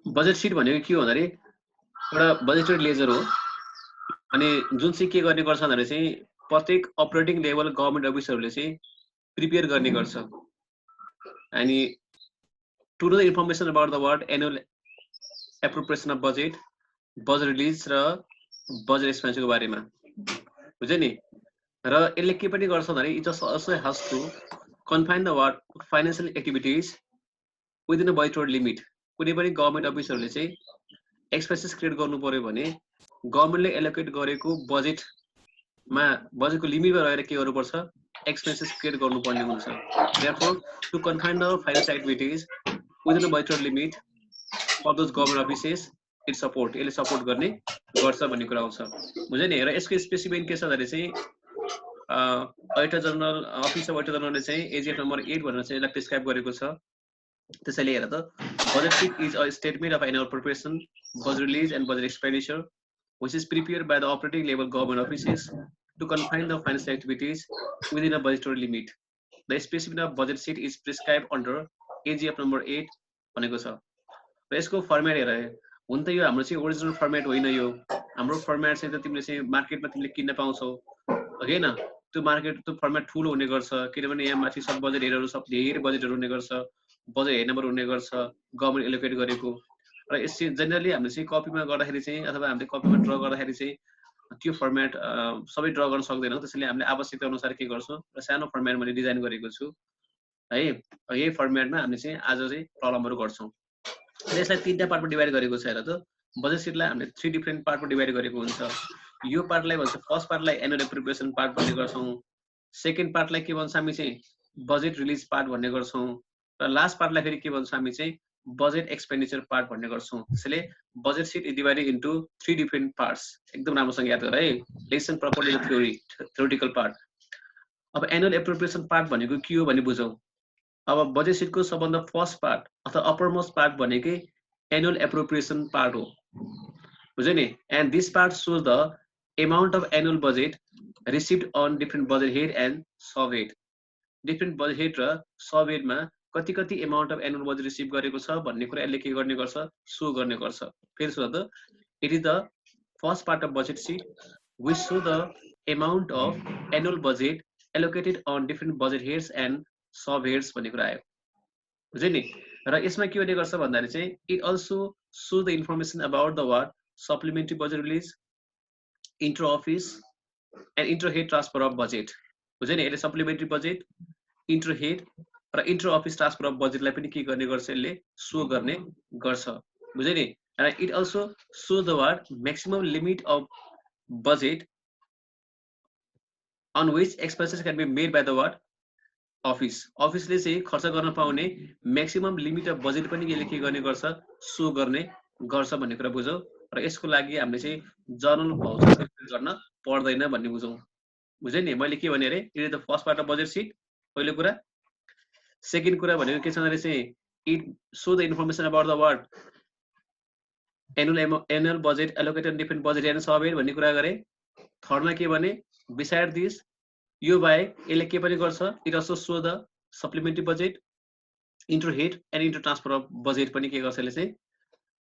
Budget seat भनेको के हो भन्दाखेरि एउटा बजेटेड लेजर हो अनि जुन चाहिँ के गर्ने गर्छ भन्दाखेरि चाहिँ प्रत्येक अपरेटिङ लेभल गभर्नमेन्ट अफिसरहरूले चाहिँ प्रिपेयर गर्ने गर्छ अनि to know the information about the word annual appropriation of budget release र बजेट एक्सपेन्सको बारेमा बुझ्यो नि र यसले के पनि गर्छ भन्दाखेरि it just also has to confine the word financial activities within a budgeted limit कुनै पनि गभर्नमेन्ट अफिसरहरूले चाहिँ एक्सपेन्सेस क्रिएट गर्नु पर्यो भने गभर्नमेन्टले एलोकेट गरेको बजेटको लिमिटमा रहेर के गर्नुपर्छ एक्सपेन्सेस क्रिएट गर्नुपर्ने हुन्छ therefore to confine the financial activities within a budgeted limit for those government offices it support यसले सपोर्ट गर्ने गर्छ भन्ने कुरा आउँछ बुझ्यो नि र यसको स्पेसिफिक के छ भन्दाखेरि चाहिँ auditor general office of auditor जनरलले चाहिँ एजिएफ नम्बर 8 भनेर चाहिँ यसलाई प्रिस्क्राइब गरेको छ त्यसैले हेर त budget sheet is a statement of annual preparation budget release and budget expenditure which is prepared by the operating level government offices to confine the financial activities within a budgetary limit. The specific of budget sheet is prescribed under AGF number 8 भनेको छ र यसको format हेर हुन त यो हाम्रो चाहिँ ओरिजिनल फर्मेट होइन यो हाम्रो फर्मेट चाहिँ त तिमीले चाहिँ मार्केटमा तिमीले किन्न पाउँछौ हैन त्यो मार्केट त्यो फर्मेट ठुलो हुने गर्छ किनभने यहाँ माथि सब बजेट हेरहरु सब धेरै बजेटहरु हुने गर्छ बजेट हेर्नबाट हुने गर्छ गभर्नमेन्ट एलोकेट गरेको र यस जनरली हामीले चाहिँ कपीमा गर्दाखेरि चाहिँ अथवा हामीले कपीमा ड्र गर्दाखेरि चाहिँ त्यो फर्मेट सबै ड्र गर्न सक्दैनौं त्यसैले हामीले आवश्यकता अनुसार के गर्छौं र सानो फर्मेट मैले डिजाइन गरेको छु है यही फर्मेटमा हामीले चाहिँ आज चाहिँ प्रब्लमहरु गर्छौं यसलाई तीनटा पार्टमा डिभाइड गरेको छ हेर त बजेट सिटलाई हामीले 3 डिफरेन्ट पार्टमा डिभाइड गरेको हुन्छ यो पार्टलाई भन्छ फर्स्ट पार्टलाई एनुअल प्रिपरेसन पार्ट भन्ने गर्छौं सेकेन्ड पार्टलाई के भन्छ हामी चाहिँ बजेट रिलिज पार्ट भन्ने गर्छौं र लास्ट पार्टलाई फेरि के भन्छ हामी चाहिँ बजेट एक्सपेन्डिचर पार्ट भन्ने गर्छौं त्यसैले budget sheet is divided into 3 different parts एकदम राम्रोसँग याद गर है lesson properly the theoretical part अब एनुअल एप्रोप्रिएसन पार्ट भनेको के हो भन्ने बुझौं अब बजेट सिटको सबभन्दा फर्स्ट पार्ट अथवा अप्पर मोस्ट पार्ट भनेकै एनुअल एप्रोप्रिएसन पार्ट हो बुझ्यो नि and this part shows the amount of annual budget received on different budget head and sub head different budget head र sub head मा कति कति amount of annual budget receive गरेको छ भन्ने कुरा यसले के गर्ने गर्छ शो गर्ने गर्छ फेरि सुन त it is the first part of budget sheet which show the amount of annual budget allocated on different budget heads and sub heads भन्ने कुरा आयो बुझ्यो नि र यसमा के हुने गर्छ भन्दाखेरि चाहिँ it also show the information about the what supplementary budget release inter office and inter head transfer of budget बुझ्यो नि यसले सप्लिमेन्ट्री बजेट इंटर हेड र इंटर अफिस ट्रान्सफर अफ बजेटलाई पनि के गर्ने गर्छ यसले शो गर्ने गर्छ बुझ्यो नि and it also show the what maximum limit of budget on which expenses can be made by the what अफिसले चाहिँ खर्च गर्न पाउने म्याक्सिमम लिमिट अफ बजेट पनि यसले के गर्ने गर्छ शो गर्ने गर्छ भन्ने कुरा बुझौ र यसको लागि हामीले चाहिँ जर्नल भाउचर प्रिपेयर गर्न पर्दैन भन्ने बुझौ बुझ्यो नि मैले के भने रे it is the first part of budget sheet पहिलो कुरा सेकेन्ड कुरा भनेको के छ भने चाहिँ it show the information about the word annual budget allocated different budget and sub head भन्ने कुरा गरे थर्डमा के भने बिसाइड दिस यो बाहेक यसले के पनि गर्छ it also show the supplementary budget inter head and inter transfer of budget पनि के गर्छ यसले चाहिँ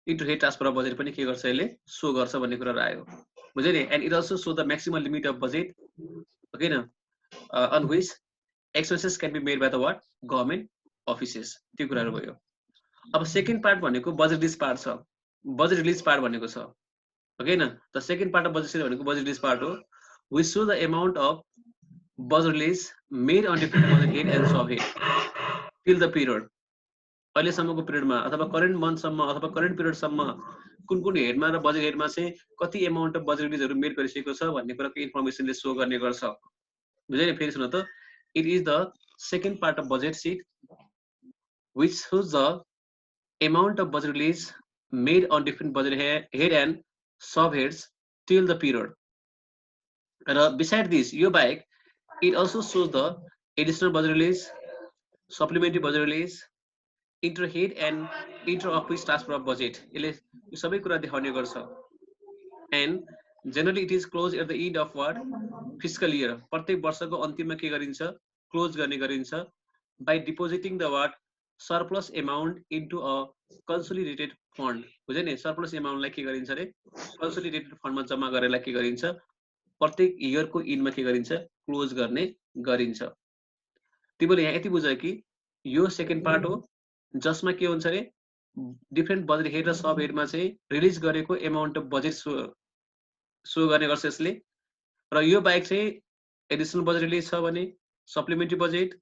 inter head transfer of budget पनि के गर्छ यसले शो गर्छ भन्ने कुरा आयो बुझ्यो नि and it also show the maximum limit of budget okay न on which expenses can be made by the what government offices त्यो कुराहरु भयो अब सेकेन्ड पार्ट भनेको बजेट रिलिज पार्ट छ बजेट रिलिज पार्ट भनेको छ ओके न the second part of budget भनेको बजेट रिलिज पार्ट हो which show the amount of budget release made on different budget head and sub head till the period अहिलेसम्मको पिरियडमा अथवा current मन्थसम्म अथवा current पिरियडसम्म कुन कुन हेडमा र बजेट हेडमा चाहिँ कति अमाउन्ट अफ बजेट रिलिजहरु मेड गरिसकेको छ भन्ने कुराको इन्फर्मेसनले शो गर्ने गर्छ बुझ्यो नि फेरि सुन त it is the second part of budget sheet which shows the amount of budget release made on different budget head and sub heads till the period. Beside this, यो बाहेक it also shows the additional budget release, supplementary budget release, inter head and inter office transfer of budget. यसले यो सबै कुरा देखाउने गर्छ. And generally it is closed at the end of what fiscal year. प्रत्येक वर्षको अन्तिममा के गरिन्छ क्लोज गर्ने गरिन्छ by depositing the what surplus amount into a consolidated fund बुझ्यो नि surplus amount लाई के गरिन्छ रे consolidated fund मा जम्मा गरेर के गरिन्छ प्रत्येक इयर को इन मा के गरिन्छ क्लोज गर्ने गरिन्छ तिमीले यहाँ यति बुझ कि यो सेकेन्ड पार्ट हो जसमा के हुन्छ रे डिफरेन्ट बजेट हेड र सब हेडमा चाहिँ रिलिज गरेको एमाउन्ट अफ बजेट सो गर्ने गर्छ यसले र यो बाहेक चाहिँ एडिसनल बजेट रिलिज छ भने supplementary budget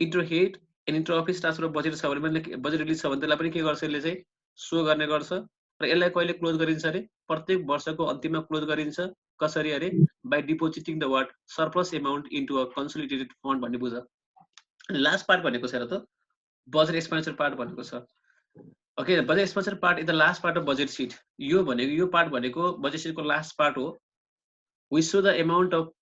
inter head and inter office transfer budget छ भने बजेट रिलिज छ भने त्यसलाई पनि के गर्छ यसले चाहिँ सो गर्ने गर्छ र यसलाई कहिले क्लोज गरिन्छ अरे प्रत्येक वर्षको अन्तिममा क्लोज गरिन्छ कसरी अरे by depositing the what surplus amount into a consolidated fund भन्ने बुझ लास्ट पार्ट भनेको छ र त बजेट एक्सपेन्डिचर पार्ट भनेको छ okay budget expenditure part is the last part of budget sheet यो भनेको यो पार्ट भनेको बजेट शीटको लास्ट पार्ट हो we show the amount of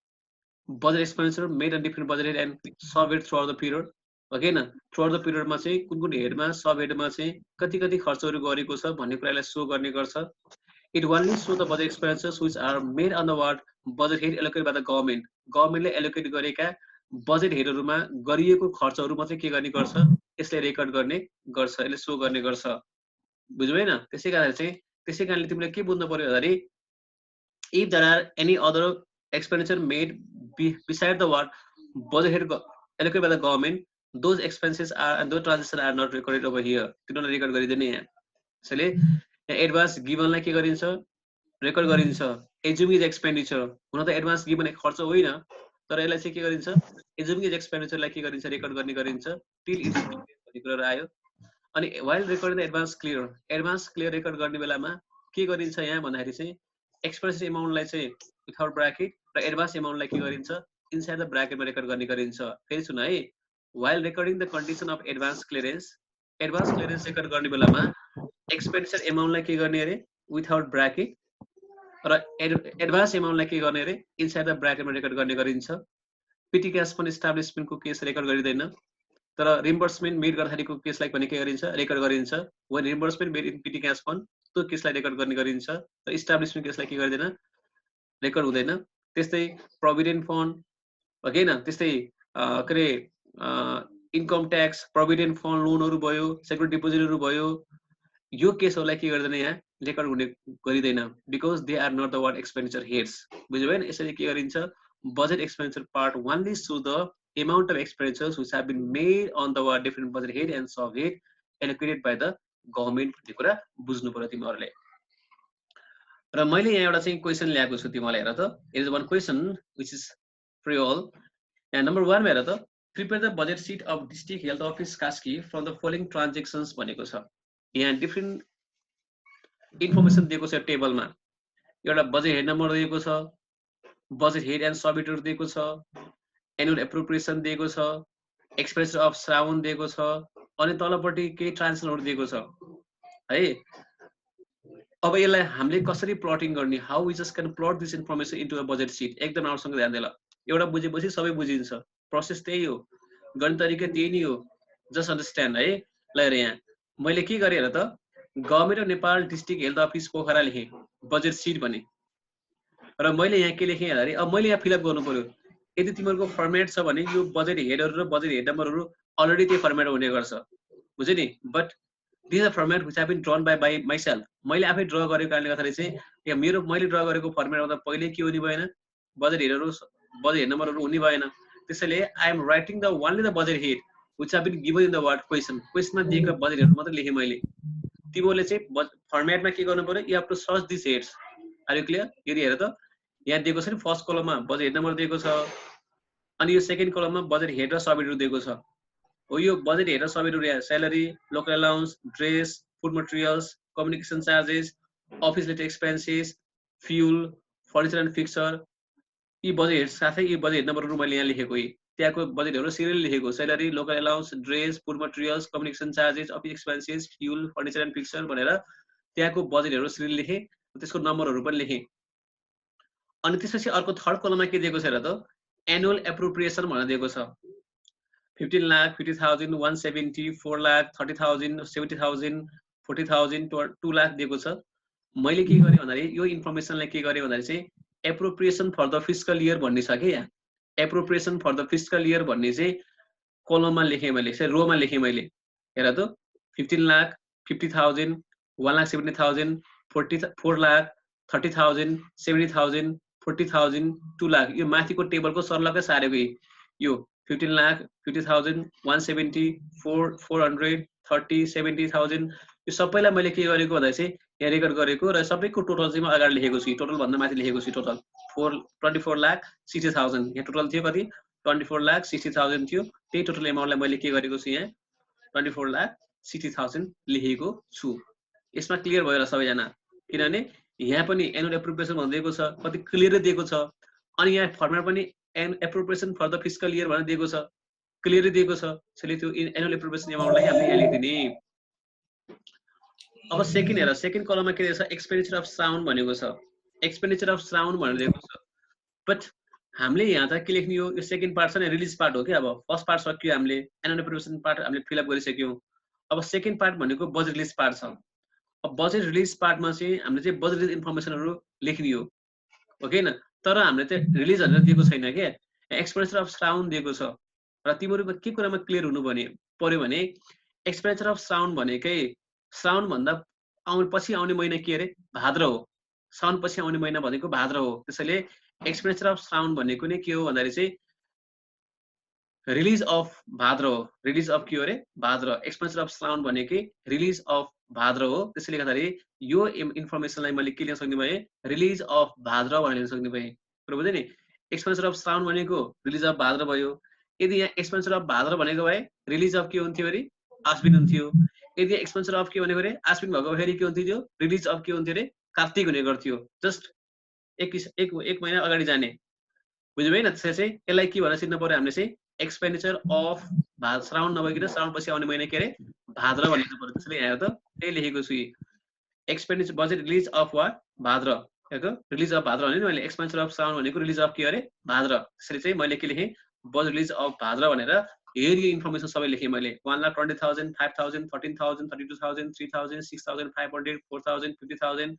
budget expenditure made on different budget and sub head throughout the period okay न throughout the पिरियडमा चाहिँ कुन हेडमा सब हेडमा चाहिँ कति खर्चहरू गरेको छ भन्ने कुरालाई सो गर्ने गर्छ it only show the budget expenditures which are made on the what budget head allocated by the गभर्नमेन्टले एलोकेट गरेका बजेट हेडहरूमा गरिएको खर्चहरू मात्रै के गर्ने गर्छ यसले रेकर्ड गर्ने गर्छ यसले सो गर्ने गर्छ बुझ्यौ हैन त्यसै कारणले तिमीले के बुझ्नु पर्यो भने if there are any other expenditure made beside the what budget head allocated by the government those expenses are and those transactions are not recorded over here तिनीहरु रेकर्ड गरिदिने यहाँ त्यसैले एडभान्स गिभन लाई के गरिन्छ रेकर्ड गरिन्छ assuming is expenditure हुन त एडभान्स गिभन एक खर्च होइन तर यसलाई चाहिँ के गरिन्छ एज्युमिङ इज एक्सपेन्डिचर लाई के गरिन्छ रेकर्ड गर्ने गरिन्छ टिल इट्स भन्ने कुरा आयो अनि while recording the advance clear record गर्ने बेलामा के गरिन्छ यहाँ भन्दाखेरि चाहिँ एक्सपेन्डिचर एमाउन्ट लाई चाहिँ विथआउट ब्राकेट र एडभान्स एमाउन्ट लाई के गरिन्छ इनसाइड द ब्राकेटमा रेकर्ड गर्ने गरिन्छ फेरि सुन है while recording the condition of advance clearance record गर्ने बेलामा एक्सपेन्डिचर एमाउन्ट लाई के गर्ने अरे विथआउट ब्राकेट र एडभान्स एमाउन्ट लाई के गर्ने अरे इनसाइड द ब्राकेटमा रेकर्ड गर्ने गरिन्छ पिटी क्याश फन्ड इस्टाब्लिशमेन्टको केस रेकर्ड गरिदैन तर रिम्बर्समेन्ट मेड गर्दाखेरिको केसलाई पनि के गरिन्छ रेकर्ड गरिन्छ when reimbursement made in petty cash fund त्यो केसलाई रेकर्ड गर्ने गरिन्छ र इस्टाब्लिशमेन्ट केसलाई के गर्दैन रेकर्ड हुँदैन त्यस्तै प्रोभिडेन्ट फन्ड ओके न त्यस्तै के रे इन्कम ट्याक्स प्रोभिडेन्ट फन्ड लोनहरु भयो सेक्युरिटी डिपोजिटहरु भयो यो केसहरुलाई के गर्दैन यहाँ रेकर्ड हुने गरिदैन because they are not the what expenditure heads बुझ्यौ हैन यसरी के गरिन्छ budget expenditure part only show the amount of expenditures which have been made on the different budget head and sub head allocated by the government भन्ने कुरा बुझ्नु पर्यो तिमीहरुले र मैले यहाँ एउटा चाहिँ क्वेशन ल्याएको छु तिमीलाई हेर त it is one question which is for you all and number 1 हेर त prepare the budget sheet of district health office Kaski from the following transactions भनेको छ यहाँ डिफरेन्ट इन्फर्मेसन दिएको छ टेबलमा एउटा बजेट हेड नम्बर दिएको छ बजेट हेड एन्ड सब हेडहरु दिएको छ एनुअल एप्रोप्रिएसन दिएको छ एक्सपेन्डिचर अफ श्रावण दिएको छ अनि तलपट्टि केही ट्रान्जेक्सनहरु दिएको छ है अब यसलाई हामीले कसरी प्लटिङ गर्ने how we just can plot this information into a budget sheet एकदम राम्रोसँग ध्यान दे ल एउटा बुझेपछि सबै बुझिन्छ प्रोसेस त्यही हो गर्ने तरिका त्यही नै हो जस्ट अन्डरस्ट्यान्ड है ल हेर यहाँ मैले के गरे हेर त government of Nepal district health office Pokhara लेखे बजेट शीट भने र मैले यहाँ के लेखे हेर्दा अब मैले यहाँ फिलअप गर्नु पर्यो यदि तिमीहरुको फर्मेट छ भने यो बजेट हेडहरु र बजेट हेड नम्बरहरु अलरेडी त्यो फर्मेट हुने गर्छ बुझ्यौ नि but this are format which have been drawn by myself मैले आफै ड्र गरेको कारणले गर्दाखेरि चाहिँ यहाँ मेरो मैले ड्र गरेको फर्मेटमा त पहिले के हुने भएन बजेट हेडहरु बजेट हेड नम्बरहरु हुने भएन त्यसैले I am writing the only the budget head which have been given in the word क्वेशनमा दिएको बजेट हेड मात्र लेखे मैले तिमीहरुले चाहिँ फर्मेटमा के गर्नु पर्यो you have to search this heads are you clear यदि हेर त यहाँ दिएको छ नि फर्स्ट कलममा बजेट हेड नम्बर दिएको छ अनि यो सेकेन्ड कलममा बजेट हेड र सब हेडहरु दिएको छ हो यो बजेट हेड र सब हेडहरु यहाँ salary local allowance dress food materials communication charges office related expenses fuel furniture and fixture यी बजेट हेड साथै यी बजेट हेड नम्बरहरु मैले यहाँ लेखेको यी त्यहाँको बजेट हेडहरु सिरियल लेखेको salary local allowance dress food materials communication charges office expenses fuel furniture and fixture भनेर त्यहाँको बजेट हेडहरु सिरियल लेखे त्यसको नम्बरहरु पनि लेखे अनि त्यसपछि अर्को थर्ड कलममा के दिएको छ हेर त एनुअल एप्रोप्रिएसन भनेर दिएको छ 15 लाख 50,000 170 4 लाख 30,000 70,000 40,000 2 लाख दिएको छ मैले के गरे भन्दाखेरि यो इन्फर्मेसनलाई के गरे भन्दाखेरि चाहिँ appropriation for the fiscal year भन्ने छ के यहाँ appropriation for the fiscal year भन्ने चाहिँ कलममा लेखे मैले रोमा लेखे मैले हेर त 15 लाख 50,000 1,70,000 4 लाख 30,000 70,000 40,000 2 लाख यो माथिको टेबलको सर्लकै सारेको यो 15 लाख 50,000 170 400 30 70,000 यो सबैलाई मैले के गरेको भन्दा चाहिँ यहाँ रेकर्ड गरेको र सबैको टोटल चाहिँ म अगाडि लेखेको छु टोटल भन्दा माथि लेखेको छु टोटल 24 लाख 60,000 यहाँ टोटल थियो कति 24 लाख 60,000 थियो त्यही टोटल एमाउन्टलाई मैले के गरेको छु यहाँ 24 लाख 60,000 लेखेको छु यसमा क्लियर भयो र सबैजना किनभने यहाँ पनि एनुअल एप्रोप्रिएसन भन्दैको छ कति क्लियर दिएको छ अनि यहाँ फर्मुला पनि appropriation for the fiscal year भनेर दिएको छ क्लियर दिएको छ त्यसैले त्यो एनुअल एप्रोप्रिएसन एमाउन्टलाई हामीले यहाँ लेखिदिने अब सेकेन्ड हेर सेकेन्ड कलममा के छ एक्सपेन्डिचर अफ साउन्ड भनेको छ एक्सपेन्डिचर अफ साउन्ड भनेर दिएको छ बट हामीले यहाँ त के लेख्ने हो यो सेकेन्ड पार्ट छ नि रिलिज पार्ट हो कि अब फर्स्ट पार्ट सक्यो हामीले एनुअल एप्रोप्रिएसन पार्ट हामीले फिलअप गरिसक्यौँ अब सेकेन्ड पार्ट भनेको बजेट रिलिज पार्ट छ अब बजेट रिलिज पार्टमा चाहिँ हामीले चाहिँ बजेट रिलिज इन्फर्मेसनहरू लेख्ने हो ओके न तर हामीले चाहिँ रिलिज भनेर दिएको छैन के एक्सपेन्डिचर अफ साउन्ड दिएको छ र तिमीहरू के कुरामा क्लियर हुनु पर्यो भने एक्सपेन्डिचर अफ साउन्ड भनेकै साउन्ड भन्दा पछि आउने महिना के अरे भाद्र हो साउन्ड पछि आउने महिना भनेको भाद्र हो त्यसैले एक्सपेन्डिचर अफ साउन्ड भनेको नै के हो भन्दाखेरि चाहिँ रिलिज अफ भाद्र हो रिलिज अफ के हो अरे भाद्र एक्सपेन्डिचर अफ साउन्ड भनेकै रिलिज अफ भाद्र हो त्यसैले गर्दाखेरि यो इन्फर्मेसनलाई मैले के लिन सक्ने भए रिलिज अफ भाद्र भनेर लिन सक्ने भए कुरो बुझ्यो नि एक्सपेन्डिचर अफ साउन्ड भनेको रिलिज अफ भाद्र भयो यदि यहाँ एक्सपेन्डिचर अफ भाद्र भनेको भए रिलिज अफ के हुन्थ्यो अरे आश्विन हुन्थ्यो यदि एक्सपेन्डिचर अफ के भनेको अरे आश्विन भएको फेरि के हुन्थ्यो रिलिज अफ के हुन्थ्यो अरे कार्तिक हुने गर्थ्यो जस्ट एक महिना अगाडि जाने बुझ्यो है न त्यसै चाहिँ यसलाई के भनेर चिन्नु पर्यो हामीले चाहिँ एक्सपेन्डिचर अफ श्रावण नभइकन श्रावण पछि आउने महिना के अरे भाद्र भनेको पर्यो त्यसैले यहाँ त त्यही लेखेको छु expenditure budget release of what Bhadra हेर्को रिलिज अफ भाद्र भने नि मैले एक्सपेन्डिचर अफ श्रावण भनेको रिलिज अफ के अरे भाद्र त्यसैले चाहिँ मैले के लेखेँ बजेट रिलिज अफ भाद्र भनेर हेरी इन्फर्मेसन सबै लेखेँ मैले 1,20,000 5,000 13,000 32,000 3,000 6,500 4,000 50,000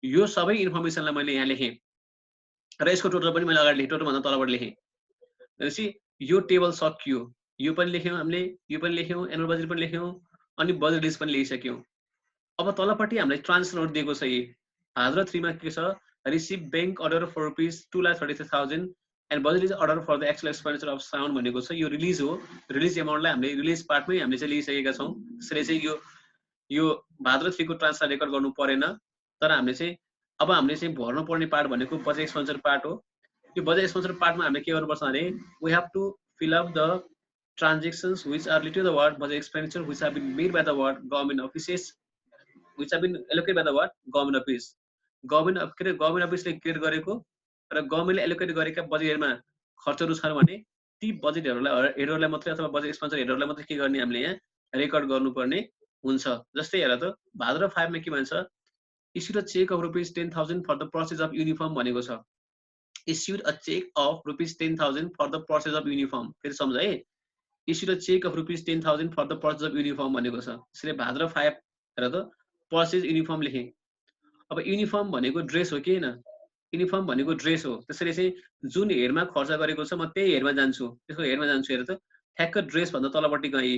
यो सबै इन्फर्मेसनलाई मैले यहाँ लेखेँ र यसको टोटल पनि मैले अगाडि लेखेँ टोटल भन्दा तलबाट लेखेँ भनेपछि यो टेबल सकियो यो पनि लेख्यौँ हामीले यो पनि लेख्यौँ एनुअल बजेट पनि लेख्यौँ अनि बजेट लिस्ट पनि लेखिसक्यौँ अब तलपट्टि हामीलाई ट्रान्सफर नोट दिएको छ भाद्र 3 मा के छ receive bank order for rupees 2,33,000 and budget is order for the actual expenditure of sound भनेको छ यो रिलिज हो रिलिज एमाउन्टलाई हामीले रिलिज पार्टमै हामीले चाहिँ लिइसकेका छौँ त्यसैले चाहिँ यो भाद्र 3 को ट्रान्सफर रेकर्ड गर्नु परेन तर हामीले चाहिँ अब हामीले चाहिँ भर्नु पर्ने पार्ट भनेको बजेट एक्सपेन्डिचर पार्ट हो यो बजेट एक्सपेन्डिचर पार्टमा हामीले के गर्नुपर्छ भने we have to fill up the transactions which are related to the word budget expenditure which have been made by the word government offices which have been allocated by the word government office government office ले create गरेको र गभर्नमेन्टले allocate गरेका बजेटमा खर्चहरू छन् भने ती बजेटहरूलाई मात्रै अथवा बजेट एक्सपेन्डिचर हेडरहरूलाई मात्रै के गर्ने हामीले यहाँ रेकर्ड गर्नुपर्ने हुन्छ जस्तै हेर त भाद्र 5 मा के भन्छ issued a check of rupees 10,000 for the purchase of uniform भनेको छ issued a check of rupees 10,000 for the purchase of uniform फेरि सम्झ है issued a check of rupees 10,000 for the purchase of uniform भनेको छ त्यसैले भाद्र 5 हेर त पर्चेज युनिफर्म लेखेँ अब युनिफर्म भनेको ड्रेस हो कि हैन युनिफर्म भनेको ड्रेस हो त्यसैले चाहिँ जुन हेडमा खर्च गरेको छ म त्यही हेडमा जान्छु त्यसको हेडमा जान्छु हेर त ठ्याक्क ड्रेस भन्दा तलपट्टि गएँ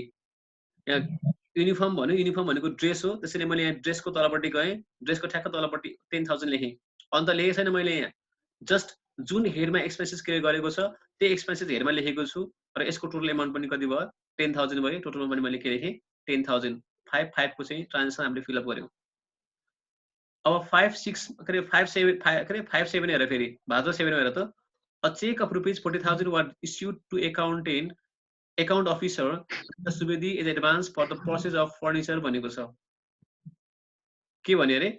यहाँ युनिफर्म भनेको ड्रेस हो त्यसैले मैले यहाँ ड्रेसको तलपट्टि गएँ ड्रेसको ठ्याक्क तलपट्टि 10,000 लेखेँ अन्त लेखेको छैन मैले यहाँ जस्ट जुन हेडमा एक्सपेन्सेस क्रिएट गरेको छ त्यही एक्सपेन्सेस हेडमा लेखेको छु र यसको टोटल एमाउन्ट पनि कति भयो 10,000 भयो टोटलमा पनि मैले के लेखेँ 10,000 5 को चाहिँ ट्रान्जेक्सन हामीले फिलअप गर्यौँ अब 5-6 के अरे 5-7 हेर फेरि भाद्र 7 हेर त a check of rupees 40,000 was issued to account officer Subedi in advance for the purchase of furniture भनेको छ के भने अरे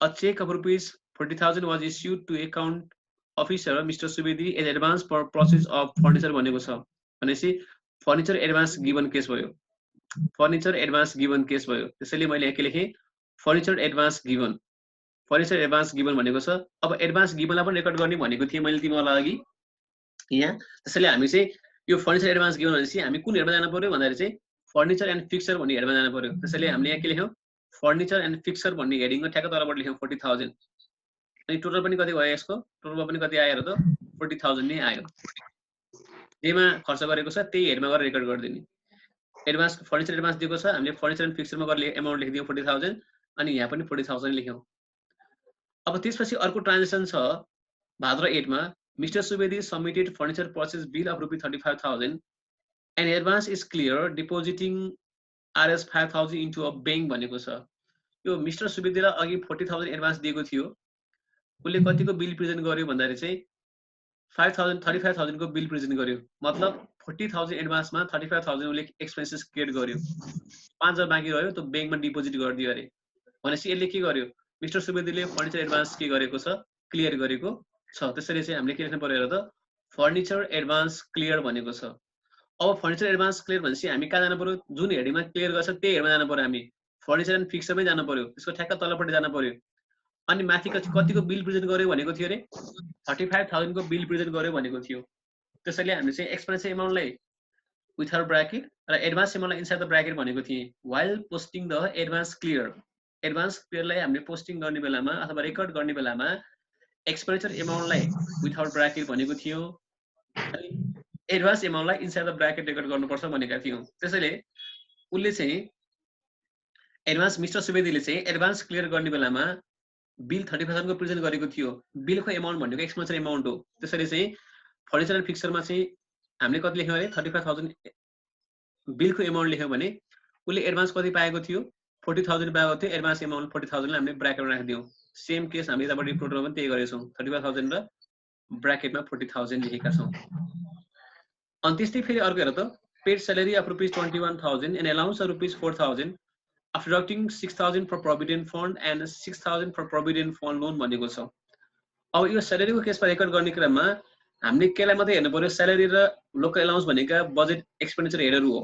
a check of rupees 40,000 was issued to account officer Mr. Subedi in advance for purchase of furniture भनेको छ भनेपछि furniture advance given case भयो furniture advance given case भयो त्यसैले मैले के लेखेँ फर्निचर एडभान्स गिवन भनेको छ अब एडभान्स गिवनलाई पनि रेकर्ड गर्ने भनेको थिएँ मैले तिमीलाई अघि यहाँ त्यसैले हामी चाहिँ यो फर्निचर एडभान्स गिवन भनेपछि हामी कुन हेडमा जानु पर्यो भन्दाखेरि चाहिँ फर्निचर एन्ड फिक्सर भन्ने हेडमा जानु पर्यो त्यसैले हामीले यहाँ के लेख्यौँ फर्निचर एन्ड फिक्सर भन्ने हेडिङमा ठ्याक्क तलबाट लेख्यौँ 40,000 अनि टोटल पनि कति भयो यसको टोटलमा पनि कति आयो र त 40,000 नै आयो जेमा खर्च गरेको छ त्यही हेडमा गएर रेकर्ड गरिदिने एडभान्स फर्निचर एडभान्स दिएको छ, हामीले फर्निचर एन्ड फिक्सचरमा गरेर एमाउन्ट लेखिदियौँ 40,000 अनि यहाँ पनि 40,000 लेख्यौँ। अब त्यसपछि अर्को ट्रान्जेक्सन छ भाद्र 8 मा mister Subedi submitted furniture purchase bill of rupee 35,000 and advance is clear depositing RS 5,000 into a bank भनेको छ। यो मिस्टर सुवेदीलाई अघि 40,000 एडभान्स दिएको थियो, उसले कतिको बिल प्रेजेन्ट गर्यो भन्दाखेरि चाहिँ 35,000 को बिल प्रेजेन्ट गर्यो, मतलब 40,000 एडभान्समा 35,000 उसले एक्सपेन्सेस क्रिएट गर्यो, 5,000 बाँकी रह्यो त्यो बैंकमा डिपोजिट गरिदियो अरे। भनेपछि यसले के गर्यो, मिस्टर सुवेदीले फर्निचर एडभान्स के गरेको छ, क्लियर गरेको छ। त्यसैले चाहिँ हामीले के लेख्नु पर्यो र त फर्निचर एडभान्स क्लियर भनेको छ। अब फर्निचर एडभान्स क्लियर भनेपछि हामी कहाँ जानु पर्यो, जुन हेडिङमा क्लियर गर्छ त्यही हेडमा जानु पर्यो, हामी फर्निचर एन्ड फिक्सरमै जानु पर्यो, त्यसको ठ्याक्क तलपट्टि जानु पर्यो। अनि माथि कतिको बिल प्रेजेन्ट गर्यो भनेको थियो अरे 35,000 को बिल प्रेजेन्ट गर्यो भनेको थियो। त्यसैले हामीले चाहिँ एक्सपेन्स एमाउन्टलाई विथआउट ब्राकेट र एडभान्स एमाउन्टलाई इनसाइड द ब्राकेट भनेको थिए while posting the advance clear. Advance क्लियरलाई हामीले पोस्टिङ गर्ने बेलामा अथवा रेकर्ड गर्ने बेलामा एक्सपेन्डिचर एमाउन्टलाई विथआउट ब्राकेट भनेको थियो अनि एडभान्स एमाउन्टलाई इनसाइड द ब्राकेट रेकर्ड गर्नुपर्छ भनेका थियौँ। त्यसैले उसले चाहिँ एडभान्स मिस्टर सुवेदीले चाहिँ एडभान्स क्लियर गर्ने बेलामा बिल 35,000 को प्रेजेन्ट गरेको थियो, बिलको एमाउन्ट भनेको एक्सपेन्डिचर एमाउन्ट हो। त्यसैले चाहिँ फर्निचर एन्ड फिक्सरमा चाहिँ हामीले कति लेख्यौँ अरे 35,000 बिलको एमाउन्ट लेख्यौँ भने उसले एडभान्स कति पाएको थियो 40,000 पाएको थियो, एडभान्स एमाउन्ट 40,000 हामीले ब्राकेटमा राखिदियौँ। सेम केस हामीले यतापट्टि टोटलमा पनि त्यही गरेछौँ, 35,000 र ब्राकेटमा 40,000 लेखेका छौँ। अनि त्यस्तै फेरि अर्को हेर त paid salary of rupees 21,000 and allowance of rupees 4,000 after deducting 6,000 for provident fund and 6,000 for provident fund loan भनेको छ। अब यो स्यालेरीको केसमा रेकर्ड गर्ने क्रममा हामीले केलाई मात्रै हेर्नु पर्यो, स्यालेरी र लोकल अलाउन्स भनेका बजेट एक्सपेन्डिचर हेडहरू हो,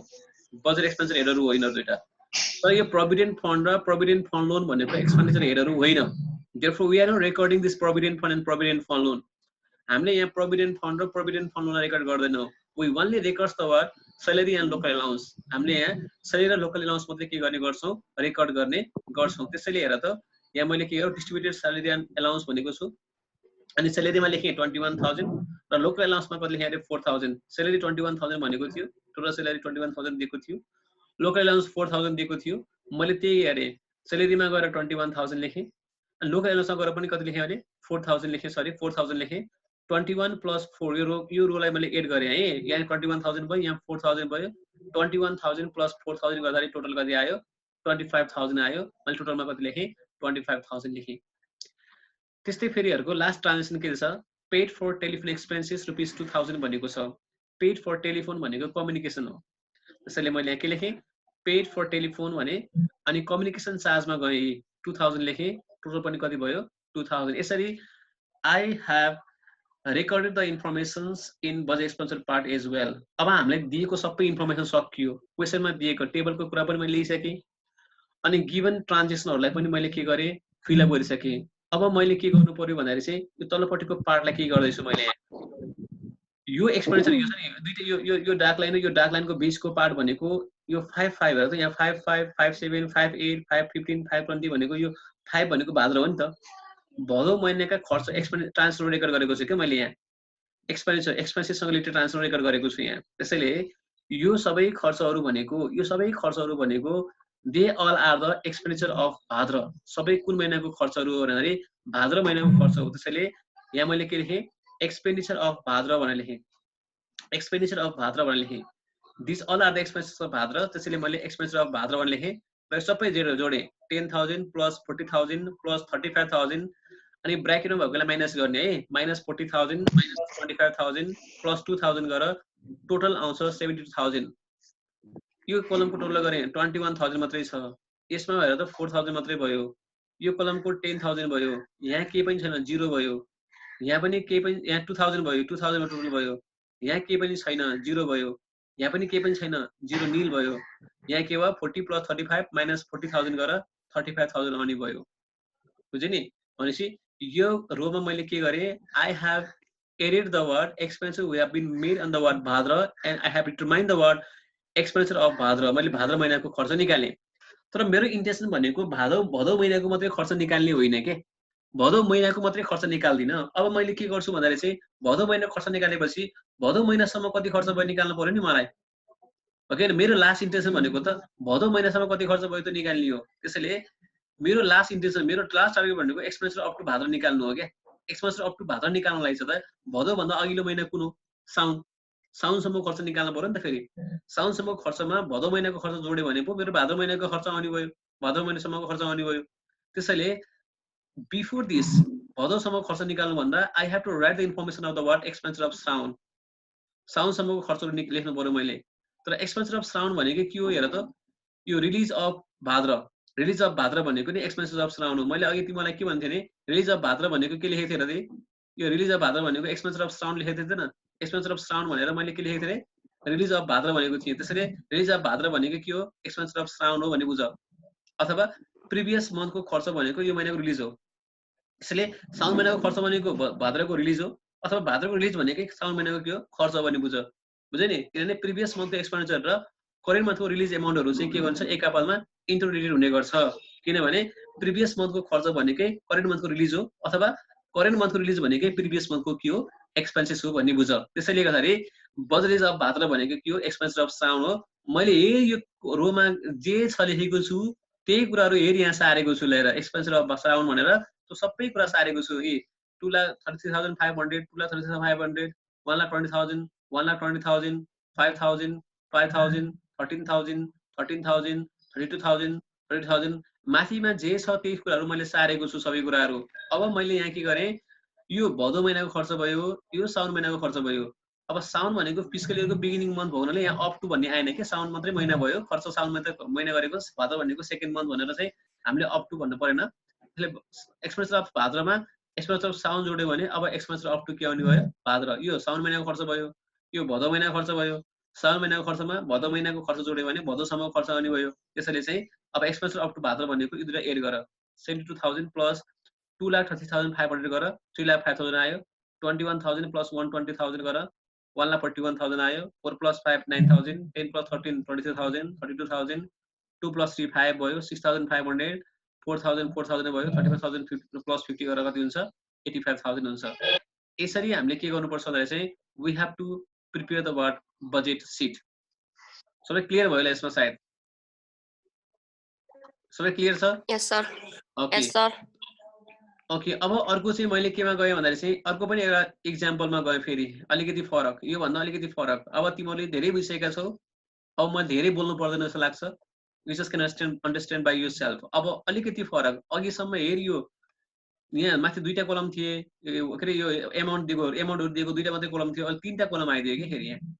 बजेट एक्सपेन्डिचर हेडहरू हो यिनीहरू दुईटा। तर यो प्रोभिडेन्ट फन्ड र प्रोभिडेन्ट फन्ड लोन भनेको एक्सपेन्डिचर हेडहरू होइन। therefore we are not recording this provident fund and provident fund loan। हामीले यहाँ प्रोभिडेन्ट फन्ड र प्रोभिडेन्ट फन्ड लोन रेकर्ड गर्दैनौँ, we only records the word salary and local allowance। हामीले यहाँ salary र local allowance मात्रै के गर्ने गर्छौँ, रेकर्ड गर्ने गर्छौँ। त्यसैले हेर त यहाँ मैले के गरेँ डिस्ट्रिब्युटेड स्यालेरी एन्ड अलाउन्स भनेको छु अनि स्यालेरीमा लेखेँ 21,000 र लोकल अलाउन्समा कति लेखेँ अरे 4,000। स्यालेरी 21,000 भनेको थियो, टोटल स्यालेरी 21,000 दिएको थियो, लोकल अलाउन्स 4,000 दिएको थियो। मैले त्यही अरे स्यालेरीमा गएर 21,000 लेखेँ अनि लोकल अलाउन्समा गएर पनि कति लेखेँ अरे 4,000 लेखेँ, सरी 4,000 लेखेँ। 21 + 4 यो रोलाई मैले एड गरेँ है, यहाँ 21,000 भयो, यहाँ 4,000 भयो, 21,000 + 4,000 गर्दाखेरि टोटल कति आयो 25,000 आयो। मैले टोटलमा कति लेखेँ 25,000 लेखेँ। त्यस्तै फेरिहरूको लास्ट ट्रान्जेक्सन के छ, paid for telephone expenses rupees 2,000 भनेको छ। पेड फर टेलिफोन भनेको कम्युनिकेसन हो, त्यसैले मैले यहाँ के लेखेँ पेड फर टेलिफोन भने अनि कम्युनिकेसन चार्जमा गएँ 2,000 लेखेँ, टोटल पनि कति भयो 2,000। यसरी I have recorded the informations in budget expenditure part as well। अब हामीलाई दिएको सबै इन्फर्मेसन सकियो, क्वेशनमा दिएको टेबलको कुरा पनि मैले लिइसकेँ अनि गिभन ट्रान्जेक्सनहरूलाई पनि मैले के गरेँ फिलअप गरिसकेँ। अब मैले के गर्नु पर्यो भन्दाखेरि चाहिँ यो तल्लोपट्टिको पार्टलाई के गर्दैछु मैले यो एक्सपेन्डिचर यो छ नि दुईटा यो डार्क लाइन र यो डार्क लाइनको बिचको पार्ट भनेको यो 5 हेर त यहाँ 5 5 5 7 5 8 5 15 5 20 भनेको यो 5 भनेको भाद्र हो नि त। भदौ महिनाका खर्च ट्रान्सफर रेकर्ड गरेको छु क्या मैले यहाँ एक्सपेन्सेससँग रिलेटेड ट्रान्सफर रेकर्ड गरेको छु यहाँ। त्यसैले यो सबै खर्चहरू भनेको they all are the expenditure of Bhadra. सबै कुन महिनाको खर्चहरू हो भन्दाखेरि भाद्र महिनाको खर्च हो। त्यसैले यहाँ मैले के लेखेँ एक्सपेन्डिचर अफ भाद्र भनेर लेखेँ, एक्सपेन्डिचर अफ भाद्र भनेर लेखेँ। This all are the expenses of Bhadra, त्यसैले मैले एक्सपेन्डिचर अफ भाद्र भनेर लेखेँ र सबै जोडेँ 10,000 + 40,000 + 35,000 अनि ब्राकेटमा भएकोलाई माइनस गर्ने है, -40,000 - 25,000 + 2,000 गरेर टोटल आउँछ 72,000। यो कलमको टोटल गरेँ 21,000 मात्रै छ, यसमा भएर त 4,000 मात्रै भयो, यो कलमको 10,000 भयो, यहाँ केही पनि छैन 0 भयो, यहाँ पनि केही पनि यहाँ 2,000 भयो, 2,000 टोटल भयो, यहाँ केही पनि छैन 0 भयो, यहाँ पनि केही पनि छैन 0 निल भयो, यहाँ के भयो 40 + 35 - 40,000 गरेर 35,000 आउने भयो। बुझ्यो नि? भनेपछि यो रोमा मैले के गरेँ I have added the word expenditure we have been made on the word Bhadra and I have determined the word expenditure of Bhadra. मैले भाद्र महिनाको खर्च निकालेँ, तर मेरो इन्टेन्सन भनेको भदौ महिनाको मात्रै खर्च निकाल्ने होइन के, भदौ महिनाको मात्रै खर्च निकाल्दिनँ। अब मैले के गर्छु भन्दाखेरि चाहिँ भदौ महिनाको खर्च निकालेपछि भदौ महिनासम्म कति खर्च भयो निकाल्नु पर्यो नि मलाई, ओके मेरो लास्ट इन्टेन्सन भनेको त भदौ महिनासम्म कति खर्च भयो त निकाल्ने हो त्यसैले मेरो लास्ट इन्टेन्सन मेरो लास्ट टार्गेट भनेको एक्सपेन्डिचर अप टु भाद्र निकाल्नु हो क्या एक्सपेन्डिचर अप टु भाद्र निकाल्नलाई चाहिँ त भदौ भन्दा अघिल्लो महिना कुन हो साउन साउनसम्म खर्च निकाल्नु पर्यो नि त फेरि साउनसम्म खर्चमा भदौ महिनाको खर्च जोड्यो भने पो मेरो भाद्र महिनाको खर्च आउने भयो भाद्र महिनासम्मको खर्च आउने भयो त्यसैले बिफोर दिस भदौसम्म खर्च निकाल्नु भन्दा I have to write the information of the what expenditure of Shrawan साउनसम्मको खर्चहरू लेख्नु पर्यो मैले तर एक्सपेन्डिचर अफ श्रावण भनेको के हो हेर त यो release of Bhadra release of Bhadra भनेको नि एक्सपेन्सेस अफ श्रावण हो मैले अघि तिमीलाई के भन्थे नि रिलिज अफ भाद्र भनेको के लेखेको थिएँ र यो रिलिज अफ भाद्र भनेको एक्सपेन्सेस अफ श्रावण लेखेको थिएन एक्सपेन्सेस अफ श्रावण भनेर मैले के लेखेको थिएँ रिलिज अफ भाद्र भनेको थिएँ त्यसैले रिलिज अफ भाद्र भनेको के हो एक्सपेन्सेस अफ श्रावण हो भन्ने बुझ अथवा प्रिभियस मन्थको खर्च भनेको यो महिनाको रिलिज हो त्यसैले साउन महिनाको खर्च भनेको भाद्रको रिलिज हो अथवा भाद्रको रिलिज भनेकै साउन महिनाको के हो खर्च भन्ने बुझ्यो नि किनभने प्रिभियस मन्थको एक्सपेन्डिचर र करेन्ट मन्थको रिलिज एमाउन्टहरू चाहिँ के भन्छ एकापलमा इन्टररिलेटेड हुने गर्छ किनभने प्रिभियस मन्थको खर्च भनेकै करेन्ट मन्थको रिलिज हो अथवा करेन्ट मन्थको रिलिज भनेकै प्रिभियस मन्थको के हो एक्सपेन्सेस हो भन्ने बुझ त्यसैले गर्दाखेरि बजेट अफ भाद्र भनेको के हो एक्सपेन्सेस अफ श्रावण हो मैले यो रोमा जे छ लेखेको छु त्यही कुराहरू हेरि यहाँ सारेको छु लिएर एक्सपेन्सेस अफ श्रावण भनेर त्यो सबै कुरा सारेको छु 2,33,500 2,33,500 1,20,000 1,20,000 5,000 5,000 13,000 13,000 32,000 30,000 माथिमा जे छ त्यही कुराहरू मैले सारेको छु सबै कुराहरू अब मैले यहाँ के गरेँ यो भदौ महिनाको खर्च भयो यो साउन महिनाको खर्च भयो अब साउन भनेको फिस्कल इयरको बिगिनिङ मन्थ भएको हुनाले यहाँ अप टु भन्ने आएन कि साउन मात्रै महिना भयो खर्च साउन महिना गरेको भाद्र भनेको सेकेन्ड मन्थ भनेर चाहिँ हामीले अप टु भन्नु परेन त्यसले एक्सपेन्सेस अफ भाद्रमा एक्सपेन्सेस अफ साउन जोड्यो भने अब एक्सपेन्सेस अप टु के आउने भयो भाद्र यो साउन महिनाको खर्च भयो यो भदौ महिनाको खर्च भयो साउन महिनाको खर्चमा भदौ महिनाको खर्च जोड्यो भने भदौसम्मको खर्च आउने भयो त्यसैले चाहिँ अब एक्सपेन्सेस अप टु भाद्र भनेको यो दुईटा एड गर 72,000 प्लस 2,30,500 गर 3,05,000 आयो 21,000 प्लस 120,000 गर 1,41,000 आयो 4 प्लस 5 9,000 10 प्लस 13 23,000 32,000 2 प्लस 3 5 भयो 6,500 4,000 4,000 भयो 35,000 प्लस 50 गरेर कति हुन्छ 85,000 हुन्छ यसरी हामीले के गर्नुपर्छ भन्दा चाहिँ we have to prepare the word budget sheet सबै क्लियर भयो यसमा सायद सबै क्लियर छ yes sir okay yes sir okay अब अर्को चाहिँ मैले केमा गएँ भन्दा चाहिँ अर्को पनि एउटा एक्जाम्पलमा गएँ फेरि अलिकति फरक यो भन्दा अलिकति फरक अब तिमीहरूले धेरै बुझिसकेका छौ अब म धेरै बोल्नु पर्दैन जस्तो लाग्छ you just can understand by yourself अब अलिकति फरक अघिसम्म हेरियो यहाँ माथि दुईटा कलम थिए के अरे यो एमाउन्टहरू दिएको दुईटा मात्रै कलम थियो अहिले तीनटा कलम आइदियो कि फेरि यहाँ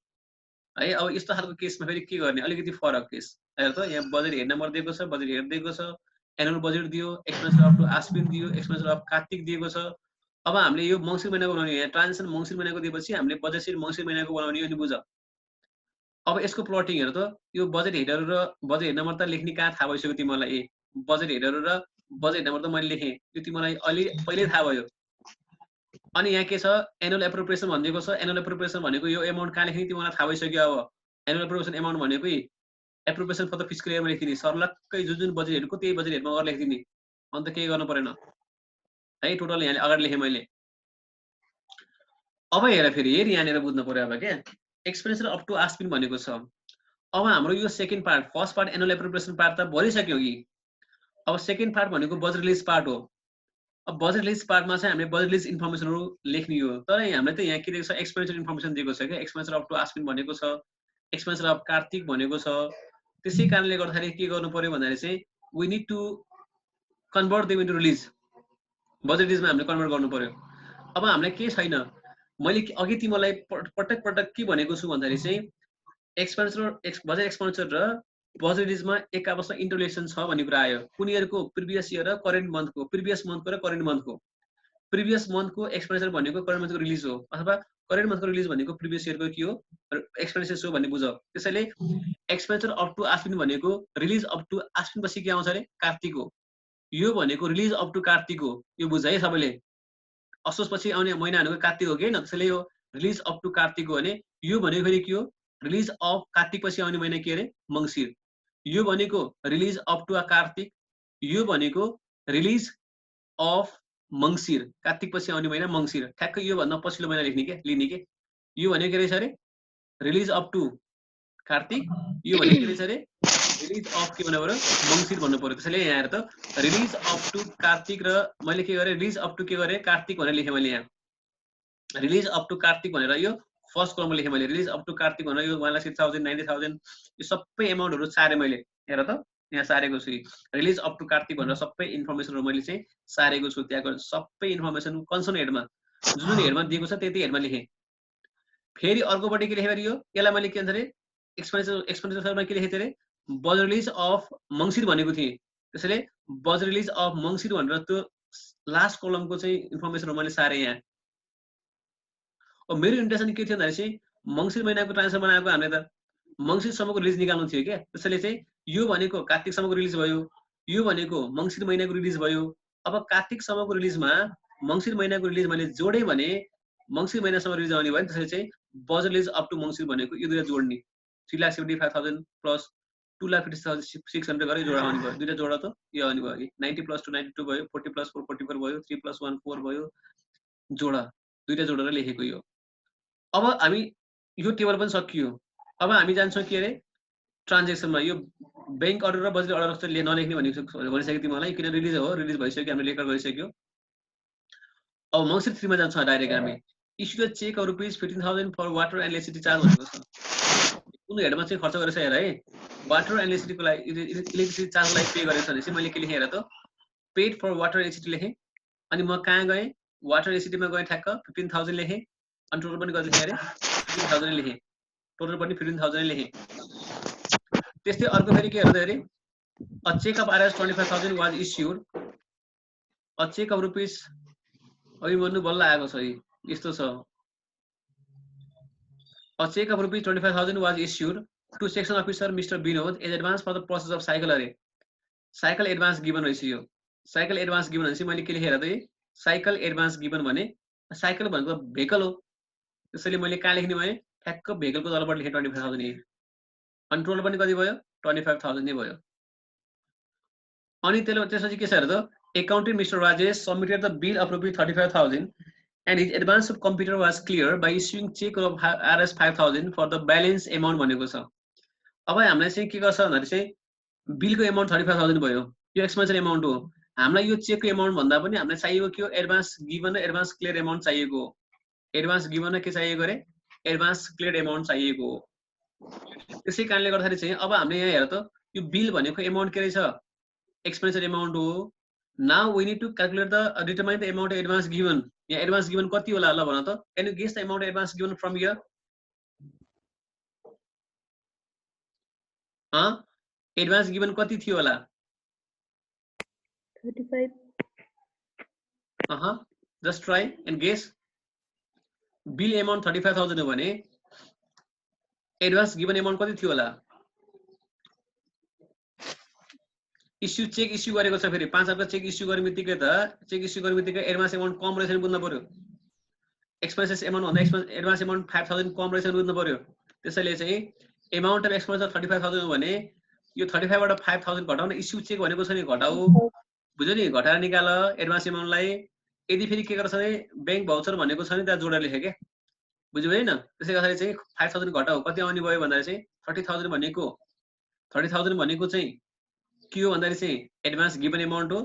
है अब यस्तो खालको केसमा फेरि के गर्ने अलिकति फरक केस हेर त यहाँ बजेट हेड नम्बर दिएको छ बजेट हेड दिएको छ एनुअल बजेट दियो एक्सपेन्सेस अफ टु आश्विन दियो एक्सपेन्सेस अफ कार्तिक दिएको छ अब हामीले यो मङ्सिर महिनाको बनाउने यहाँ ट्रान्जेक्सन मङ्सिर महिनाको दिएपछि हामीले बजेट सिट मङ्सिर महिनाको बनाउने यो नि बुझ अब यसको प्लटिङ हेर त यो बजेट हेडहरू र बजेट हेड नम्बर त लेख्ने कहाँ थाहा भइसक्यो तिमीलाई बजेट हेडहरू र बजेट नम्बर त मैले लेखेँ यो तिमीलाई अलि पहिल्यै थाहा भयो अनि यहाँ के छ एनुअल एप्रोप्रिएसन भनिदिएको छ एनुअल एप्रोप्रिएसन भनेको यो एमाउन्ट कहाँ लेख्ने तिमीलाई थाहा भइसक्यो अब एनुअल एप्रोप्रिएसन एमाउन्ट भनेको एप्रोप्रिएसन फर द फिस्कल इयरमा लेखिदिने सर्लक्कै जुन बजेट हेडको त्यही बजेट हेडमा गरेर लेखिदिने अन्त केही गर्नु परेन है टोटल यहाँ अगाडि लेखेँ मैले अब हेर फेरि यहाँनिर बुझ्नु पर्यो अब क्या एक्सपेन्डिचर अप टु आस्पिन भनेको छ अब हाम्रो यो second part first part annual appropriation part त भरिसक्यो कि अब सेकेन्ड पार्ट भनेको बजेट रिलिज पार्ट हो अब बजेट रिलिज पार्टमा चाहिँ हामीले बजेट रिलिज इन्फर्मेसनहरू लेख्ने हो तर हामीलाई त यहाँ के दिएको छ एक्सपेन्डिचर इन्फर्मेसन दिएको छ क्या एक्सपेन्डिचर अप टु आस्पिन भनेको छ एक्सपेन्डिचर अफ कार्तिक भनेको छ त्यसै कारणले गर्दाखेरि के गर्नु पर्यो भन्दाखेरि चाहिँ we need to convert them into release budget रिलिजमा हामीले कन्भर्ट गर्नु पर्यो अब हामीलाई के छैन मैले अघि तिमीलाई पटक पटक के भनेको छु भन्दाखेरि चाहिँ एक्सपेन्डिचर बजेट एक्सपेन्डिचर र बजेट रिलिजमा एक आपसमा इन्टरलेसन छ भन्ने कुरा आयो कुन इयरको प्रिभियस इयर र करेन्ट मन्थको प्रिभियस मन्थको र करेन्ट मन्थको प्रिभियस मन्थको एक्सपेन्डिचर भनेको करेन्ट मन्थको रिलिज हो अथवा करेन्ट मन्थको रिलिज भनेको प्रिभियस इयरको के हो एक्सपेन्डिचर हो भन्ने बुझ त्यसैले एक्सपेन्डिचर अप टु आस्पिन भनेको रिलिज अप टु आस्पिन पछि के आउँछ अरे कार्तिक हो यो भनेको रिलिज अप टु कार्तिक हो यो बुझ है सबैले असोज पछि आउने महिना भनेको कार्तिक हो कि होइन त्यसैले यो रिलिज अप टु कार्तिक हो भने यो भनेको फेरि के हो रिलिज अफ कार्तिक पछि आउने महिना के अरे मङ्सिर यो भनेको रिलिज अप टु कार्तिक यो भनेको रिलिज अफ मङ्सिर कार्तिक पछि आउने महिना मङ्सिर ठ्याक्कै यो भन्दा पछिल्लो महिना लेख्ने के लिने के यो भनेको के रहेछ अरे रिलिज अप टु कार्तिक यो भने के रहेछ अरे रिलिज अफ के भन्नु पर्यो मङ्सिर भन्नु पर्यो त्यसैले यहाँ हेर त रिलिज अफ टु कार्तिक र मैले के गरेँ रिलिज अफ टु के गरेँ कार्तिक भनेर लेखेँ मैले यहाँ रिलिज अफ टु कार्तिक भनेर यो फर्स्ट कलममा लेखेँ मैले रिलिज अफ टु कार्तिक भनेर यो 1,60,000 90,000 यो सबै एमाउन्टहरू सारेँ मैले हेर त यहाँ सारेको छु रिलिज अफ टु कार्तिक भनेर सबै इन्फर्मेसनहरू मैले चाहिँ सारेको छु त्यहाँको सबै इन्फर्मेसन कन्सर्न हेडमा जुन हेडमा दिएको छ त्यति हेडमा लेखेँ फेरि अर्कोपट्टि के लेखेँ अरे यो यसलाई मैले के भन्छ अरे एक्सपेन्डिचरमा के लेखेँ अरे बजेट रिलिज अफ मङ्सिर भनेको थिएँ त्यसैले बजेट रिलिज अफ मङ्सिर भनेर त्यो लास्ट कलमको चाहिँ इन्फर्मेसनहरू मैले सारेँ यहाँ अब मेरो इन्टेन्सन के थियो भन्दाखेरि चाहिँ मङ्सिर महिनाको ट्रान्सफर बनाएको हामीले त मङ्सिरसम्मको रिलिज निकाल्नु थियो क्या त्यसैले चाहिँ यो भनेको कार्तिकसम्मको रिलिज भयो यो भनेको मङ्सिर महिनाको रिलिज भयो अब कार्तिकसम्मको रिलिजमा मङ्सिर महिनाको रिलिज मैले जोडेँ भने मङ्सिर महिनासम्म रिलिज आउने भयो त्यसैले चाहिँ बजेट रिलिज अप टु मङ्सिर भनेको यो दुईटा जोड्ने 3,75,000 प्लस 2,50,600 गरेर जोडा आउने भयो दुईटा जोडा त यो आउने भयो 90 प्लस 2 92 भयो 40 प्लस 4 44 भयो 3 प्लस 1 4 भयो जोडा दुईटा जोडेर लेखेको यो अब हामी यो टेबल पनि सकियो अब हामी जान्छौँ के अरे ट्रान्जेक्सनमा यो बैंक अर्डर र बजेट अर्डर जस्तो नलेख्ने भनिसकेको थिएँ मलाई किन रिलिज हो रिलिज भइसक्यो हामीले रेकर्ड गरिसक्यो अब मङ्सिर 3 मा जान्छौँ डाइरेक्ट हामी issue the cheque of rupees 15,000 for water and electricity charge भनेको छ कुन हेडमा चाहिँ खर्च गरेछ हेर है वाटर एन्ड इलेक्ट्रिसिटीको लागि इलेक्ट्रिसिटी चार्जलाई पे गरेछ भने चाहिँ मैले के लेखेँ हेर त पेड फर वाटर इलेक्ट्रिसिटी लेखेँ अनि म कहाँ गएँ वाटर इलेक्ट्रिसिटीमा गएँ ठ्याक्क 15,000 लेखेँ अनि टोटल पनि कति लेखेँ अरे 15,000 लेखेँ टोटल पनि 15,000 लेखेँ त्यस्तै अर्को फेरि के हेर्दै अरे a cheque of R S 25,000 was issued a cheque of rupees अघि भन्नु बल्ल आएको छ यस्तो छ a cheque of rupees 25,000 was issued to section officer mister Vinod as advance for the process of cycle अरे साइकल एडभान्स गिभन रहेछ यो साइकल एडभान्स गिभन भनेपछि मैले के लेखेर त साइकल एडभान्स गिभन भने साइकल भनेको भेहिकल हो त्यसैले मैले कहाँ लेख्ने भएँ ठ्याक्क भेहिकलको तलबाट लेखेँ 25,000 यही अनि टोटल पनि कति भयो 25,000 नै भयो अनि त्यसपछि के छ हेर त accountant mister Rajesh submitted the bill of rupees 35,000 and his advance of computer was clear by issuing check of RS 5,000 for the balance amount भनेको छ अब हामीलाई चाहिँ के गर्छ भन्दाखेरि चाहिँ बिलको एमाउन्ट 35,000 भयो यो एक्सपेन्सन एमाउन्ट हो हामीलाई यो चेकको एमाउन्ट भन्दा पनि हामीलाई चाहिएको के हो एडभान्स गिभन र एडभान्स क्लियर एमाउन्ट चाहिएको एडभान्स गिभन र के चाहिएको रे एडभान्स क्लियर एमाउन्ट चाहिएको त्यसै कारणले गर्दाखेरि चाहिँ अब हामीले यहाँ हेर त यो बिल भनेको एमाउन्ट के रहेछ एक्सपेन्सन एमाउन्ट हो now we need to calculate the determine the amount of advance given yeah advance given कति होला ल भन त can you guess the amount of advance given from here advance given कति थियो होला 35 just try and guess bill amount 35,000 हो भने advance given amount कति थियो होला इस्यु चेक इस्यु गरेको छ फेरि 5 हप्ता चेक इस्यु गर्ने बित्तिकै त चेक इस्यु गर्ने बित्तिकै एडभान्स एमाउन्ट कम रहेछ बुझ्नु पर्यो एक्सपेन्सेस एमाउन्ट भन्दा एडभान्स एमाउन्ट 5,000 कम रहेछ बुझ्नु पर्यो त्यसैले चाहिँ एमाउन्ट अफ एक्सपेन्सेस 35,000 हो भने यो 35 बाट 5,000 घटाउन इस्यु चेक भनेको छ नि घटाउ बुझ्यो नि घटाएर निकाल एडभान्स एमाउन्टलाई यदि फेरि के गर्छ भने बैंक भाउचर भनेको छ नि त्यहाँ जोडेर लेखे के बुझ्यो हैन त्यसै गर्दाखेरि चाहिँ 5,000 घटाउ कति आउने भयो भन्दा चाहिँ 30,000 भनेको चाहिँ के हो भन्दाखेरि चाहिँ एडभान्स गिभन एमाउन्ट हो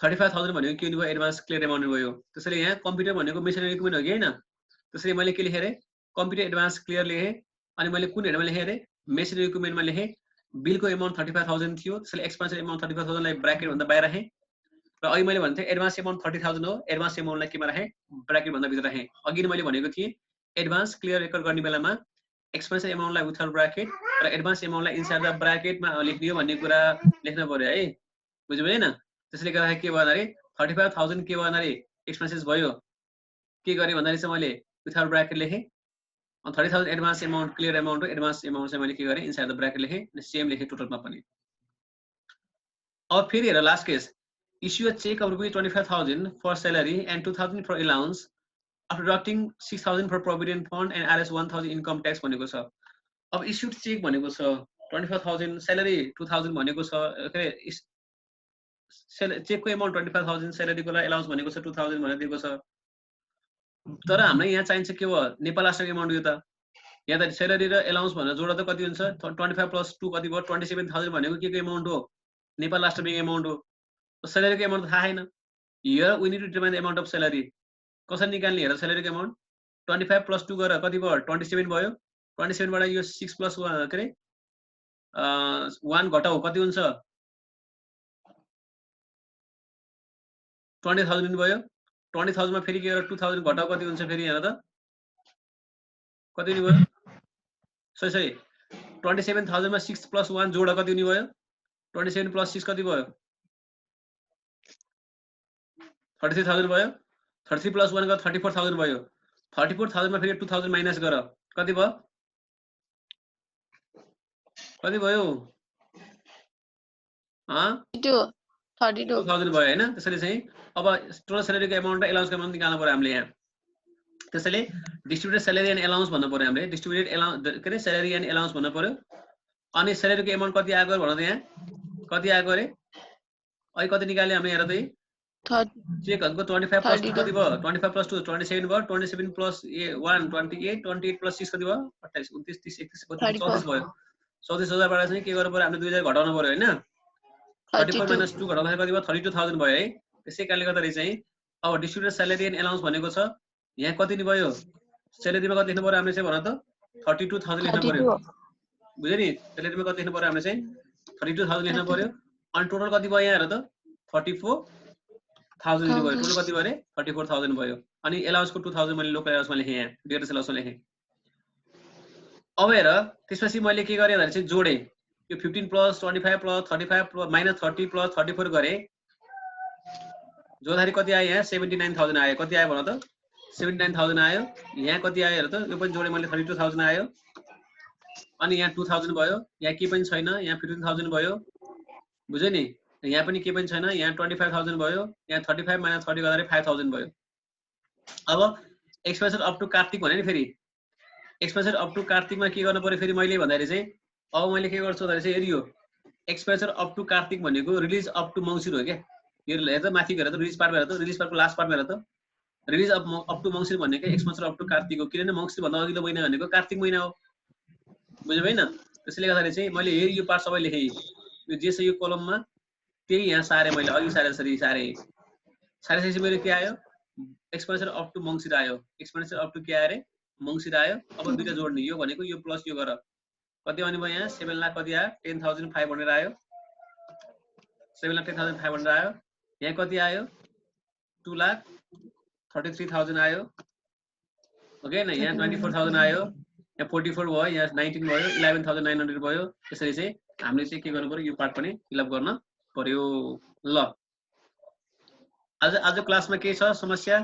35,000 भनेको के हुने भयो एडभान्स क्लियर एमाउन्ट भयो त्यसैले यहाँ कम्प्युटर भनेको मेसिनरी इक्विपमेन्ट हो कि हैन त्यसैले मैले के लेखेँ रे कम्प्युटर एडभान्स क्लियर लेखेँ अनि मैले कुन हेडमा लेखेँ रे मेसिनरी इक्विपमेन्टमा लेखेँ बिलको एमाउन्ट 35,000 थियो त्यसैले एक्सपेन्सन एमाउन्ट 35,000 लाई ब्र्याकेट भन्दा बाहिर राखेँ र अहिले मैले भन्थे एडभान्स एमाउन्ट 30,000 हो एडभान्स एमाउन्टलाई केमा राखेँ ब्र्याकेट भन्दा भित्र राखेँ अघि नै मैले भनेको थिएँ एडभान्स क्लियर रेकर्ड गर्ने बेलामा एक्सपेन्सन एमाउन्टलाई विथआउट ब्र्याकेट र एडभान्स एमाउन्टलाई इनसाइड द ब्र्याकेटमा लेख्ने हो भन्ने कुरा लेख्न पर्यो है बुझ्नु भएन त्यसले गर्दा के भयो भन्दाखेरि 35,000 के भयो भन्दाखेरि एक्सपेन्सेस भयो के गरे भन्दाखेरि चाहिँ मैले विथआउट ब्र्याकेट लेखेँ अनि 30,000 एडभान्स एमाउन्ट क्लियर एमाउन्ट हो एडभान्स एमाउन्ट चाहिँ मैले के गरेँ इनसाइड द ब्र्याकेट लेखेँ अनि सेम लेखेँ टोटलमा पनि अब फेरि हेर last case issue a cheque of rupees 25,000 for salary and 2,000 for allowance after deducting 6,000 for provident fund and RS 1,000 income tax भनेको छ अब इस्युड चेक भनेको छ 25,000 स्यालेरी 2,000 भनेको छ के चेकको एमाउन्ट 25,000 स्यालेरीको लागि अलाउन्स भनेको छ 2,000 भनेर दिएको छ तर हामीलाई यहाँ चाहिन्छ के हो नेपाल राष्ट्रको एमाउन्ट यो त यहाँ त स्यालेरी र एलाउन्स भनेर जोड्दा त कति हुन्छ 25 प्लस 2 कति भयो 27000 भनेको के एमाउन्ट हो नेपाल राष्ट्र ब्याङ्क एमाउन्ट हो स्यालेरीको एमाउन्ट थाहा छैन here we need to determine the amount of salary कसरी निकाल्ने हेर स्यालेरीको एमाउन्ट 25 प्लस 2 गरेर कति भयो 27 भयो 27 बाट यो 6 प्लस 1 के रे 1 घटाउ कति हुन्छ 20000 भयो 20000 मा फेरि के गरेर 2000 घटाउ कति हुन्छ फेरि हेर त कति हुने भयो सही 27000 मा 6 प्लस 1 जोड कति हुने भयो 27 प्लस 6 कति भयो 33000 भयो 33 प्लस 1 का 34000 भयो 34000 मा फेरि 2000 माइनस गर कति भयो अ 32000 भयो हैन त्यसैले चाहिँ अब टोटल स्यालेरीको एमाउन्ट र एलाउन्सको एमाउन्ट निकाल्नु पर्यो हामीले यहाँ त्यसैले डिस्ट्रिब्युटेड स्यालेरी एन्ड एलाउन्स भन्नु पर्यो हामीले डिस्ट्रिब्युटेड एलाउन्स के रे स्यालेरी एन्ड एलाउन्स भन्नु पर्यो अनि स्यालेरीको एमाउन्ट कति आएको भन त यहाँ कति आएको रे अहिले कति निकाल्ने हामीले हेर त चेक हनको 25 प्लस 2 कति भयो 25 प्लस 2 27 भयो 27 प्लस 1 28 28 प्लस 6 कति भयो 28 29 30 31 32 34 भयो 34000 बाट चाहिँ के गर्नु पर्यो हामीले 2000 घटाउनु पर्यो हैन 34 माइनस 2 घटाउँदा कति भयो 32000 भयो है त्यसै कारणले गर्दा चाहिँ अब डिस्ट्रिब्युटेड स्यालेरी एन्ड एलाउन्स भनेको छ यहाँ कति नि भयो स्यालेरीमा कति लेख्नु पर्यो हामीले चाहिँ भन त 32000 लेख्नु पर्यो बुझ्यो नि स्यालेरीमा कति लेख्नु पर्यो हामीले चाहिँ 32000 लेख्नु पर्यो अनि टोटल कति भयो यहाँ हेर त 34000 भयो टोटल कति भयो रे 34000 भयो अनि एलाउन्सको 2000 मैले लोकल एलाउन्समा लेखे यहाँ डेटा एलाउन्समा लेखे अब हेर त्यसपछि मैले के गरे भने चाहिँ जोडे यो 15 plus 25 plus 35 plus minus 30 plus 34 गरे जोदाखेरि कति आयो यहाँ 79000 आयो कति आयो भन त 79000 आयो यहाँ कति आयो हेर त यो पनि जोडे मैले 32000 आयो अनि यहाँ 2000 भयो यहाँ के पनि छैन यहाँ 15000 भयो बुझ्यो नि यहाँ पनि के पनि छैन यहाँ 25000 भयो यहाँ 35 माइनस 30 गर्दा 5000 भयो अब एक्सपेन्सेस अप टु कार्तिक भने नि फेरि एक्सपेन्सेस अप टु कार्तिकमा के गर्नु पर्यो फेरि मैले भन्दाखेरि चाहिँ अब मैले के गर्छु भन्दाखेरि चाहिँ हेरियो एक्सपेन्सेस अप टु कार्तिक भनेको रिलिज अप टु मङ्सिर हो क्या यो हेर त माथि गएर त रिलिज पार्टमा हेर त रिलिज पार्टको लास्ट पार्टमा हेर त रिलिज अप टु मङ्सिर भनेको एक्सपेन्सेस अप टु कार्तिक हो किनभने मङ्सिर भन्दा अघिल्लो महिना भनेको कार्तिक महिना हो बुझ्यो हैन त्यसैले गर्दाखेरि चाहिँ मैले हेरि यो पार्ट सबै लेखेँ यो जे छ यो कलममा त्यही यहाँ सारे मैले अघि सारे सारेपछि मेरो के आयो एक्सपेन्सेस अप टु मङ्सिर आयो एक्सपेन्सेस अप टु के आयो रे मङ्सिर आयो अब दुईटा जोड्ने यो भनेको यो प्लस यो गर कति आउने भयो यहाँ 7 लाख कति आयो 10500 आयो 7 लाख 10500 आयो यहाँ कति आयो 2,33,000 आयो ओके न यहाँ 24,000 आयो यहाँ 44 भयो यहाँ 19 भयो 11,900 भयो त्यसरी चाहिँ हामीले चाहिँ के गर्नु पर्यो यो पार्ट पनि फिलअप गर्न पर्यो ल आज क्लासमा के छ समस्या